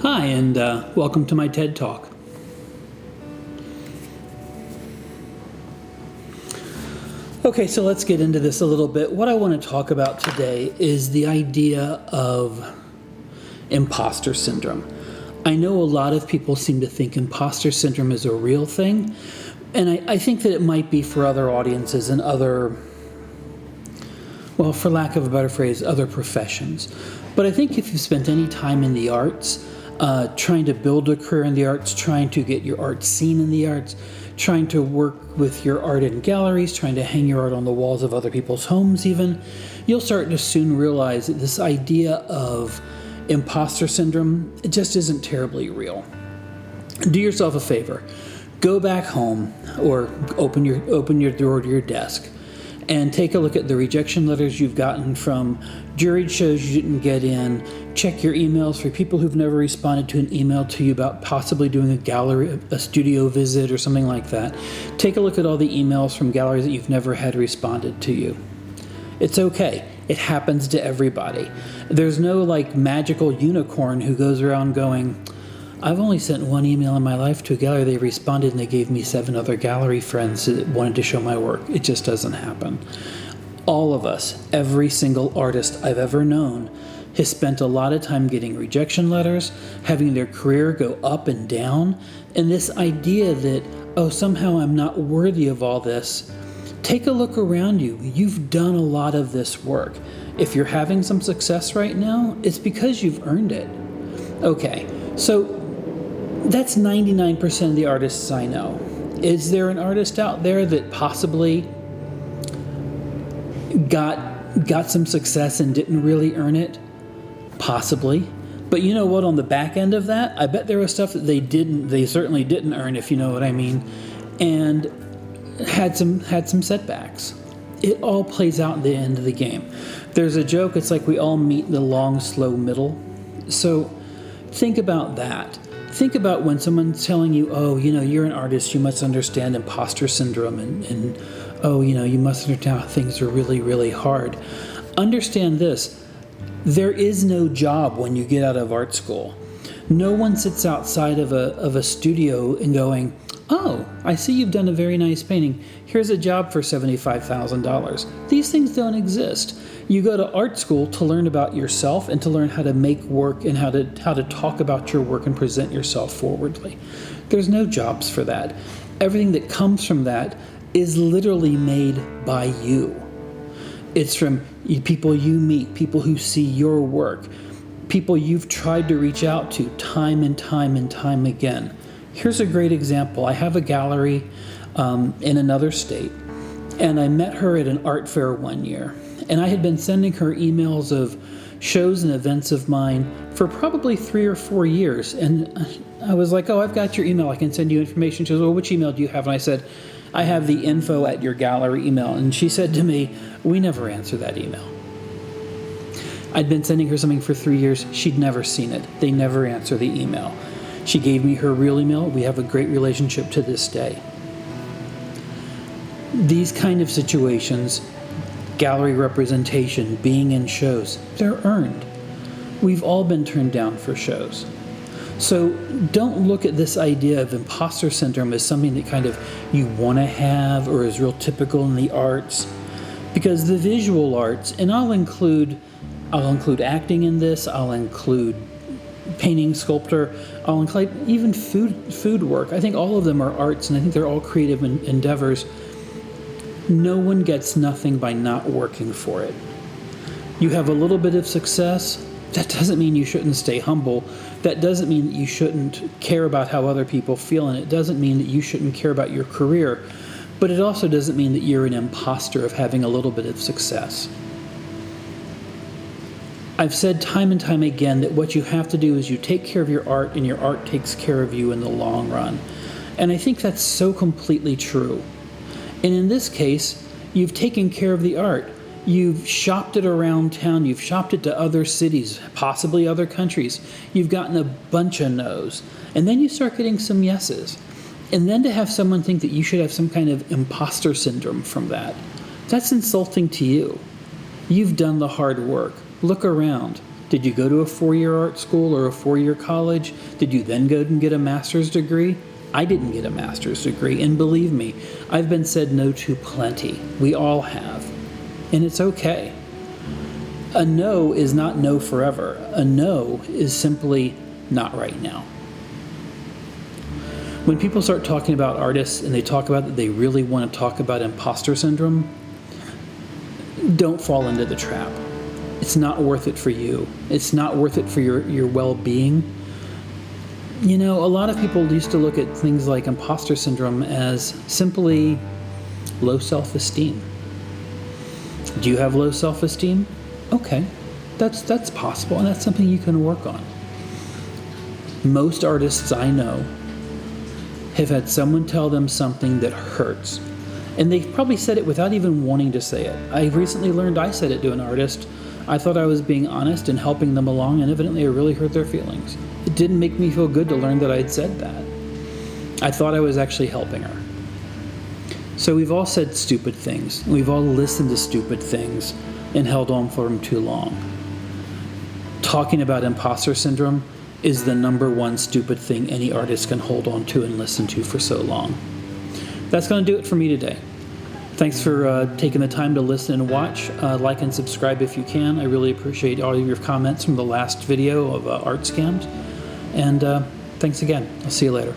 Hi, and welcome to my TED Talk. Okay, so let's get into this a little bit. What I want to talk about today is the idea of imposter syndrome. I know a lot of people seem to think imposter syndrome is a real thing, and I think that it might be for other audiences and other, well, for lack of a better phrase, other professions. But I think if you've spent any time in the arts, trying to build a career in the arts, trying to get your art seen in the arts, trying to work with your art in galleries, trying to hang your art on the walls of other people's homes even, you'll start to soon realize that this idea of imposter syndrome, it just isn't terribly real. Do yourself a favor. Go back home or open your door to your desk and take a look at the rejection letters you've gotten from juried shows you didn't get in. Check your emails for people who've never responded to an email to you about possibly doing a gallery, a studio visit or something like that. Take a look at all the emails from galleries that you've never had responded to you. It's okay. It happens to everybody. There's no magical unicorn who goes around going, I've only sent one email in my life to a gallery. They responded and they gave me 7 other gallery friends that wanted to show my work. It just doesn't happen. All of us, every single artist I've ever known, has spent a lot of time getting rejection letters, having their career go up and down, and this idea that, oh, somehow I'm not worthy of all this. Take a look around you. You've done a lot of this work. If you're having some success right now, it's because you've earned it. Okay, so that's 99% of the artists I know. Is there an artist out there that possibly got some success and didn't really earn it? Possibly. But you know what, on the back end of that, I bet there was stuff that they certainly didn't earn, if you know what I mean, and had some setbacks. It all plays out at the end of the game. There's a joke, it's like we all meet in the long, slow middle. So think about that. Think about when someone's telling you, oh, you're an artist, you must understand imposter syndrome, and oh, you must understand how things are really, really hard. Understand this. There is no job when you get out of art school. No one sits outside of a studio and going, oh, I see you've done a very nice painting. Here's a job for $75,000. These things don't exist. You go to art school to learn about yourself and to learn how to make work and how to talk about your work and present yourself forwardly. There's no jobs for that. Everything that comes from that is literally made by you. It's from people you meet, people who see your work, people you've tried to reach out to time and time and time again. Here's a great example. I have a gallery in another state, and I met her at an art fair one year. And I had been sending her emails of shows and events of mine for probably 3 or 4 years. And I was like, oh, I've got your email. I can send you information. She goes, well, which email do you have? And I said, I have the info at your gallery email. And she said to me, we never answer that email. I'd been sending her something for 3 years. She'd never seen it. They never answer the email. She gave me her real email. We have a great relationship to this day. These kind of situations, gallery representation, being in shows, they're earned. We've all been turned down for shows. So don't look at this idea of imposter syndrome as something that kind of you want to have or is real typical in the arts. Because the visual arts, and I'll include acting in this, I'll include painting, sculptor, I'll include even food work. I think all of them are arts, and I think they're all creative endeavors. No one gets nothing by not working for it. You have a little bit of success, that doesn't mean you shouldn't stay humble. That doesn't mean that you shouldn't care about how other people feel, and it doesn't mean that you shouldn't care about your career. But it also doesn't mean that you're an imposter of having a little bit of success. I've said time and time again that what you have to do is you take care of your art, and your art takes care of you in the long run. And I think that's so completely true. And in this case, you've taken care of the art. You've shopped it around town. You've shopped it to other cities, possibly other countries. You've gotten a bunch of no's. And then you start getting some yeses. And then to have someone think that you should have some kind of imposter syndrome from that, that's insulting to you. You've done the hard work. Look around. Did you go to a 4-year art school or a 4-year college? Did you then go and get a master's degree? I didn't get a master's degree, and believe me, I've been said no to plenty. We all have. And it's okay. A no is not no forever. A no is simply not right now. When people start talking about artists and they talk about that they really want to talk about imposter syndrome, don't fall into the trap. It's not worth it for you. It's not worth it for your well-being. You know, a lot of people used to look at things like imposter syndrome as simply low self-esteem. Do you have low self-esteem? Okay, that's possible, and that's something you can work on. Most artists I know have had someone tell them something that hurts, and they've probably said it without even wanting to say it. I recently learned I said it to an artist. I thought I was being honest and helping them along, and evidently it really hurt their feelings. It didn't make me feel good to learn that I'd said that. I thought I was actually helping her. So we've all said stupid things. We've all listened to stupid things and held on for them too long. Talking about imposter syndrome is the #1 stupid thing any artist can hold on to and listen to for so long. That's going to do it for me today. Thanks for taking the time to listen and watch. Like and subscribe if you can. I really appreciate all of your comments from the last video of art scams. And thanks again. I'll see you later.